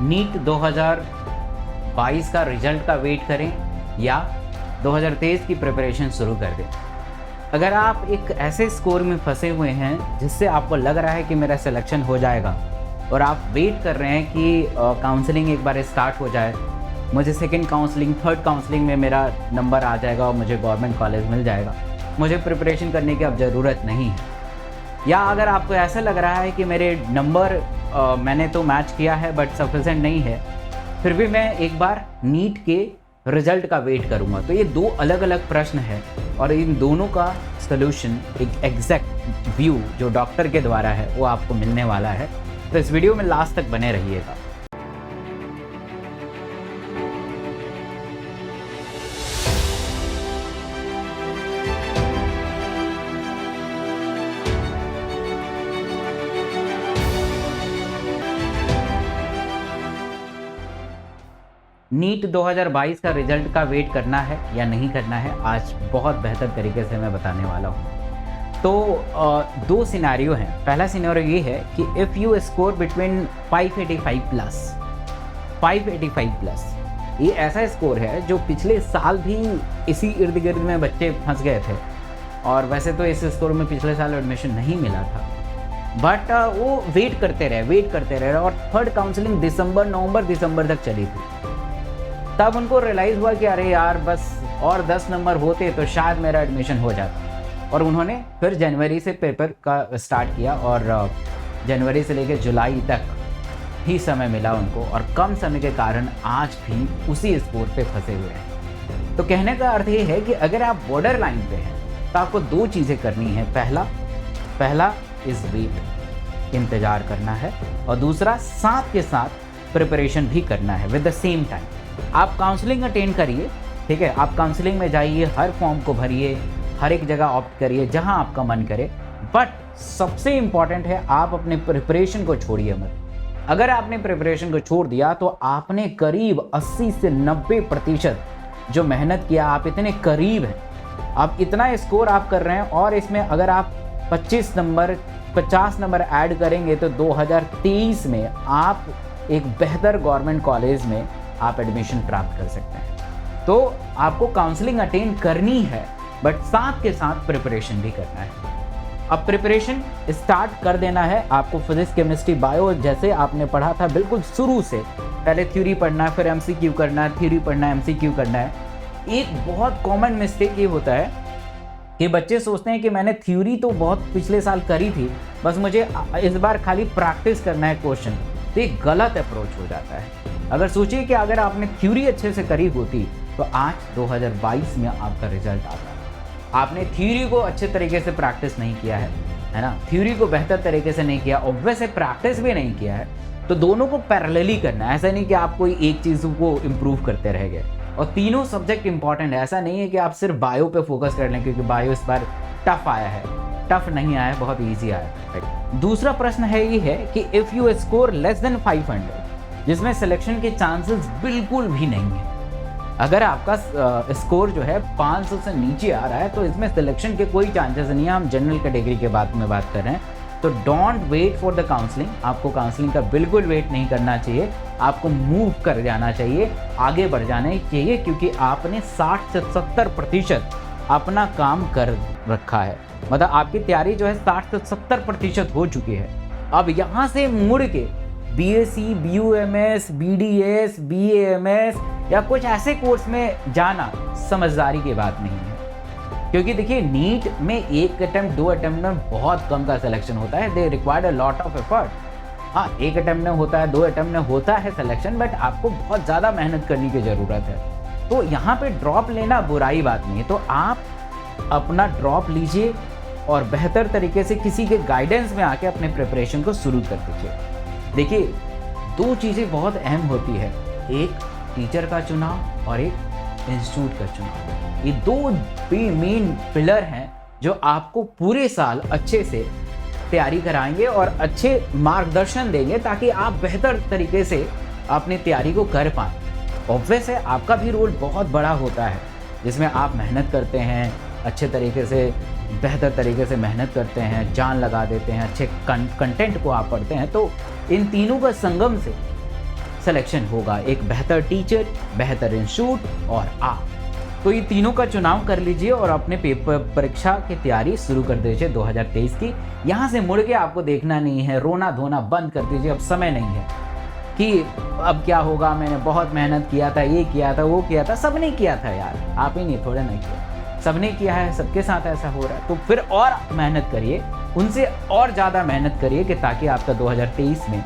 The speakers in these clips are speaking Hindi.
नीट 2022 का रिजल्ट का वेट करें या 2023 की प्रिपरेशन शुरू कर दें। अगर आप एक ऐसे स्कोर में फंसे हुए हैं जिससे आपको लग रहा है कि मेरा सिलेक्शन हो जाएगा और आप वेट कर रहे हैं कि काउंसलिंग एक बार स्टार्ट हो जाए, मुझे सेकंड काउंसलिंग, थर्ड काउंसलिंग में मेरा नंबर आ जाएगा और मुझे गवर्नमेंट कॉलेज मिल जाएगा, मुझे प्रिपरेशन करने की अब ज़रूरत नहीं है। या अगर आपको ऐसा लग रहा है कि मेरे नंबर मैंने तो मैच किया है बट सफिशेंट नहीं है, फिर भी मैं एक बार नीट के रिजल्ट का वेट करूंगा। तो ये दो अलग अलग प्रश्न हैं और इन दोनों का सलूशन, एक एग्जैक्ट व्यू जो डॉक्टर के द्वारा है वो आपको मिलने वाला है। तो इस वीडियो में लास्ट तक बने रहिएगा। नीट 2022 का रिजल्ट का वेट करना है या नहीं करना है, आज बहुत बेहतर तरीके से मैं बताने वाला हूँ। तो दो सिनेरियो हैं। पहला सिनेरियो ये है कि if you score between 585 plus, ये ऐसा स्कोर है जो पिछले साल भी इसी इर्द गिर्द में बच्चे फंस गए थे और वैसे तो इस स्कोर में पिछले साल एडमिशन नहीं मिला था, बट वो वेट करते रहे और थर्ड काउंसलिंग नवंबर दिसंबर तक चली थी। तब उनको रियलाइज़ हुआ कि अरे यार बस और 10 नंबर होते तो शायद मेरा एडमिशन हो जाता, और उन्होंने फिर जनवरी से पेपर का स्टार्ट किया और जनवरी से लेकर जुलाई तक ही समय मिला उनको, और कम समय के कारण आज भी उसी स्कोर पे फंसे हुए हैं। तो कहने का अर्थ ये है कि अगर आप बॉर्डर लाइन पे हैं तो आपको दो चीज़ें करनी है। पहला इस वेट, इंतज़ार करना है, और दूसरा साथ के साथ प्रिपरेशन भी करना है विद द सेम टाइम। आप काउंसलिंग अटेंड करिए, ठीक है, आप काउंसलिंग में जाइए, हर फॉर्म को भरिए, हर एक जगह ऑप्ट करिए जहां आपका मन करे, बट सबसे इम्पॉर्टेंट है आप अपने प्रिपरेशन को छोड़िए मत। अगर आपने प्रिपरेशन को छोड़ दिया तो आपने करीब 80 से 90% जो मेहनत किया, आप इतने करीब हैं, आप इतना स्कोर आप कर रहे हैं, और इसमें अगर आप 50 नंबर ऐड करेंगे तो 2023 में आप एक बेहतर गवर्नमेंट कॉलेज में आप एडमिशन प्राप्त कर सकते हैं। तो आपको काउंसलिंग अटेंड करनी है बट साथ के साथ प्रिपरेशन भी करना है। अब प्रिपरेशन स्टार्ट कर देना है आपको। फिजिक्स, केमिस्ट्री, बायो जैसे आपने पढ़ा था बिल्कुल शुरू से, पहले थ्योरी पढ़ना है, फिर एमसीक्यू करना है, थ्योरी पढ़ना है, एमसीक्यू करना है। एक बहुत कॉमन मिस्टेक ये होता है कि बच्चे सोचते हैं कि मैंने थ्योरी तो बहुत पिछले साल करी थी, बस मुझे इस बार खाली प्रैक्टिस करना है क्वेश्चन। तो एक गलत अप्रोच हो जाता है। अगर सोचिए कि अगर आपने थ्योरी अच्छे से करी होती तो आज 2022 में आपका रिजल्ट आता। आपने थ्योरी को अच्छे तरीके से प्रैक्टिस नहीं किया है ना, थ्योरी को बेहतर तरीके से नहीं किया, ऑब्वियस है प्रैक्टिस भी नहीं किया है, तो दोनों को पैरेलली करना है। ऐसा नहीं कि आप कोई एक चीज़ को इम्प्रूव करते रह गए। और तीनों सब्जेक्ट इंपॉर्टेंट है, ऐसा नहीं है कि आप सिर्फ बायो पे फोकस कर लें क्योंकि बायो इस बार टफ आया है। टफ नहीं आया, बहुत ईजी आया। दूसरा प्रश्न है ये है कि if you score less than 500, जिसमें सिलेक्शन के चांसेस बिल्कुल भी नहीं है। अगर आपका स्कोर जो है 500 से नीचे आ रहा है तो इसमें सिलेक्शन के कोई चांसेस नहीं है। हम जनरल कैटेगरी के बात में बात कर रहे हैं। तो don't wait for the counselling. आपको काउंसलिंग का बिल्कुल वेट नहीं करना चाहिए, आपको मूव कर जाना चाहिए, आगे बढ़ जाना चाहिए, क्योंकि आपने 60 से 70% अपना काम कर रखा है। मतलब आपकी तैयारी जो है 60 से 70% हो चुकी है। अब यहाँ से मुड़ के बीएससी, बीयूएमएस, बीडीएस, बीएएमएस या कुछ ऐसे कोर्स में जाना समझदारी की बात नहीं है, क्योंकि देखिए नीट में एक अटेम्प्ट, 2 अटेम्प्ट में बहुत कम का सिलेक्शन होता है। They required a lot of effort. हाँ, एक अटेम्प्ट में होता है, 2 अटेम्प्ट में होता है सिलेक्शन, बट आपको बहुत ज़्यादा मेहनत करने की ज़रूरत है। तो यहाँ पे ड्रॉप लेना बुराई बात नहीं है। तो आप अपना ड्रॉप लीजिए और बेहतर तरीके से किसी के गाइडेंस में आके अपने प्रिपरेशन को शुरू कर दीजिए। देखिए, दो चीज़ें बहुत अहम होती है, एक टीचर का चुनाव और एक इंस्टीट्यूट का चुनाव। ये दो मेन पिलर हैं जो आपको पूरे साल अच्छे से तैयारी कराएंगे और अच्छे मार्गदर्शन देंगे ताकि आप बेहतर तरीके से अपनी तैयारी को कर पाएँ। ऑब्वियस है आपका भी रोल बहुत बड़ा होता है, जिसमें आप मेहनत करते हैं, अच्छे तरीके से बेहतर तरीके से मेहनत करते हैं, जान लगा देते हैं, अच्छे कंटेंट को आप पढ़ते हैं। तो इन तीनों का संगम से सिलेक्शन होगा, एक बेहतर टीचर, बेहतर इंस्टीट्यूट और आप। तो ये तीनों का चुनाव कर लीजिए और अपने पेपर परीक्षा की तैयारी शुरू कर दीजिए 2023 की। यहाँ से मुड़ के आपको देखना नहीं है, रोना धोना बंद कर दीजिए, अब समय नहीं है कि अब क्या होगा, मैंने बहुत मेहनत किया था, ये किया था, वो किया था। सबने किया था यार, आप ही नहीं, थोड़े ना किया, सबने किया है, सबके साथ ऐसा हो रहा है। तो फिर और मेहनत करिए, उनसे और ज़्यादा मेहनत करिए कि ताकि आपका 2023 में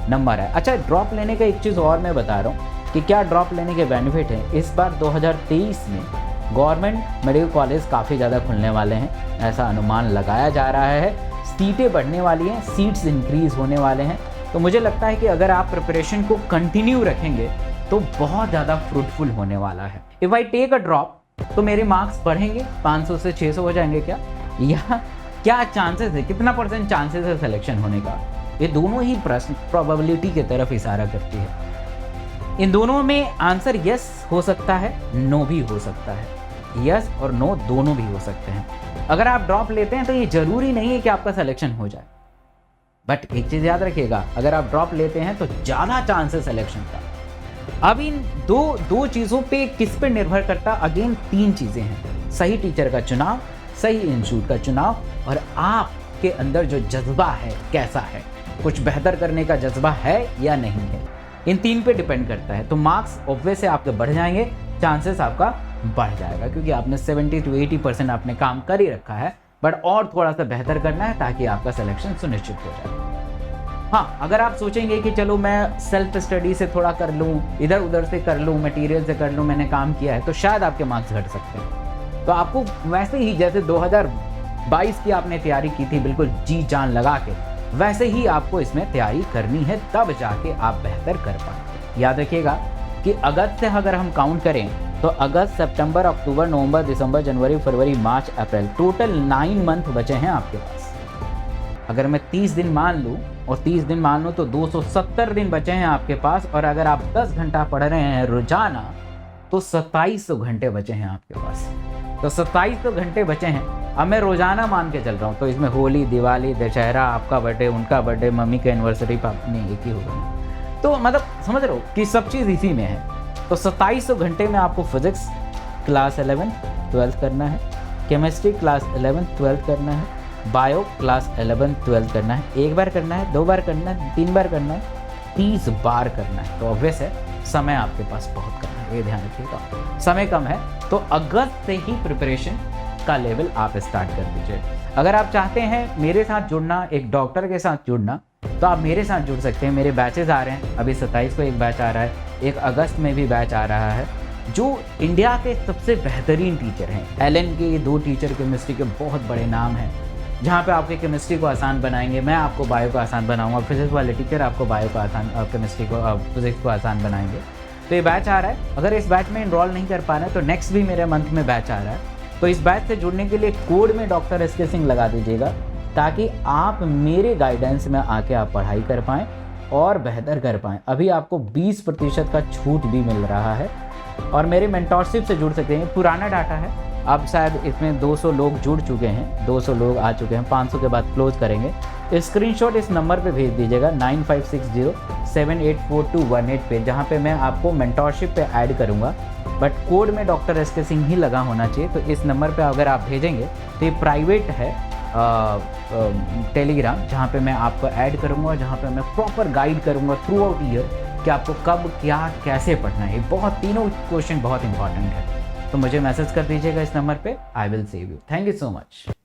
नंबर आए। अच्छा, ड्रॉप लेने का एक चीज़ और मैं बता रहा हूँ कि क्या ड्रॉप लेने के बेनिफिट हैं। इस बार 2023 में गवर्नमेंट मेडिकल कॉलेज काफ़ी ज़्यादा खुलने वाले हैं, ऐसा अनुमान लगाया जा रहा है। सीटें बढ़ने वाली हैं, सीट्स इंक्रीज़ होने वाले हैं। तो मुझे लगता है कि अगर आप प्रिपरेशन को कंटिन्यू रखेंगे तो बहुत ज़्यादा फ्रूटफुल होने वाला है। If I take a drop तो मेरे मार्क्स बढ़ेंगे, 500 से 600 हो जाएंगे क्या, या क्या चांसेस है, कितना % चांसेस है सिलेक्शन होने का। ये दोनों ही प्रश्न प्रोबेबिलिटी की तरफ इशारा करती है। इन दोनों में आंसर यस हो सकता है, नो भी हो सकता है। यस और नो दोनों भी हो सकते हैं। अगर आप ड्रॉप लेते हैं तो ये जरूरी नहीं है कि आपका सिलेक्शन हो जाए, बट एक चीज याद रखिएगा, अगर आप ड्रॉप लेते हैं तो ज्यादा चांस है सिलेक्शन का। अब इन दो चीजों पे किस पे निर्भर करता, अगेन 3 चीजें हैं, सही टीचर का चुनाव, सही इंस्टीट्यूट का चुनाव और आपके अंदर जो जज्बा है कैसा है, कुछ बेहतर करने का जज्बा है या नहीं है। इन 3 पे डिपेंड करता है। तो मार्क्स ऑब्वियस से आपके बढ़ जाएंगे, चांसेस आपका बढ़ जाएगा, क्योंकि आपने 70 to 80% आपने काम कर ही रखा है, बट और थोड़ा सा बेहतर करना है ताकि आपका सिलेक्शन सुनिश्चित हो जाए। हाँ, अगर आप सोचेंगे कि चलो मैं सेल्फ स्टडी से थोड़ा कर लूँ, इधर उधर से कर लूँ, मटेरियल से कर लूँ, मैंने काम किया है, तो शायद आपके मार्क्स घट सकते हैं। तो आपको वैसे ही जैसे 2022 की आपने तैयारी की थी बिल्कुल जी जान लगा के, वैसे ही आपको इसमें तैयारी करनी है, तब जाके आप बेहतर कर पाएंगे। याद रखिएगा कि अगस्त से अगर हम काउंट करें तो अगस्त, सितंबर, अक्टूबर, नवंबर, दिसंबर, जनवरी, फरवरी, मार्च, अप्रैल, टोटल 9 मंथ बचे हैं आपके पास। अगर मैं 30 दिन मान लूँ और 30 दिन मान लूँ तो 270 दिन बचे हैं आपके पास। और अगर आप 10 घंटा पढ़ रहे हैं रोजाना तो 2700 घंटे बचे हैं आपके पास। तो 2700 घंटे बचे हैं। अब मैं रोजाना मान के चल रहा हूँ, तो इसमें होली, दिवाली, दशहरा, आपका बर्थडे, उनका बर्थडे, मम्मी का एनिवर्सरी, पापा नहीं, एक ही होगा। तो मतलब समझ रहे हो कि सब चीज़ इसी में है। तो 2700 घंटे में आपको फिजिक्स क्लास 11 12 करना है, केमिस्ट्री क्लास 11 12 करना है, बायो क्लास 11 12 करना है। 1 बार करना है, 2 बार करना है, 3 बार करना है, 30 बार करना है। तो ऑब्वियस है समय आपके पास बहुत कम है, ये ध्यान रखिएगा, समय कम है। तो अगस्त से ही प्रिपरेशन का लेवल आप स्टार्ट कर दीजिए। अगर आप चाहते हैं मेरे साथ जुड़ना, एक डॉक्टर के साथ जुड़ना, तो आप मेरे साथ जुड़ सकते हैं। मेरे बैचेस आ रहे हैं, अभी 27 को एक बैच आ रहा है, 1 अगस्त में भी बैच आ रहा है, जो इंडिया के सबसे बेहतरीन टीचर हैं। एलन के 2 टीचर केमिस्ट्री के बहुत बड़े नाम हैं, जहाँ पे आपके केमिस्ट्री को आसान बनाएंगे, मैं आपको बायो को आसान बनाऊंगा, फिजिक्स वाले टीचर आपको बायो को आसान, केमिस्ट्री को फिजिक्स को आसान बनाएंगे। तो ये बैच आ रहा है। अगर इस बैच में इनरोल नहीं कर पा रहे हैं तो नेक्स्ट भी मेरे मंथ में बैच आ रहा है। तो इस बैच से जुड़ने के लिए कोड में डॉक्टर एस के सिंह लगा दीजिएगा, ताकि आप मेरे गाइडेंस में आके आप पढ़ाई कर पाएँ और बेहतर कर पाएँ। अभी आपको 20% का छूट भी मिल रहा है और मेरे मेंटोरशिप से जुड़ सकते हैं। पुराना डाटा है, अब शायद इसमें 200 लोग जुड़ चुके हैं, 200 लोग आ चुके हैं, 500 के बाद क्लोज करेंगे। स्क्रीनशॉट इस नंबर पे भेज दीजिएगा 9560784218 पे, जहाँ पे मैं आपको मेंटोरशिप पे ऐड करूँगा, बट कोड में डॉक्टर एस के सिंह ही लगा होना चाहिए। तो इस नंबर पे अगर आप भेजेंगे तो ये प्राइवेट है टेलीग्राम, जहाँ पे मैं आपको ऐड करूँगा, जहाँ पे मैं प्रॉपर गाइड करूँगा थ्रू आउट ईयर कि आपको कब क्या कैसे पढ़ना है। बहुत तीनों क्वेश्चन बहुत इंपॉर्टेंट है। तो मुझे मैसेज कर दीजिएगा इस नंबर पे, I will save you. Thank you so much.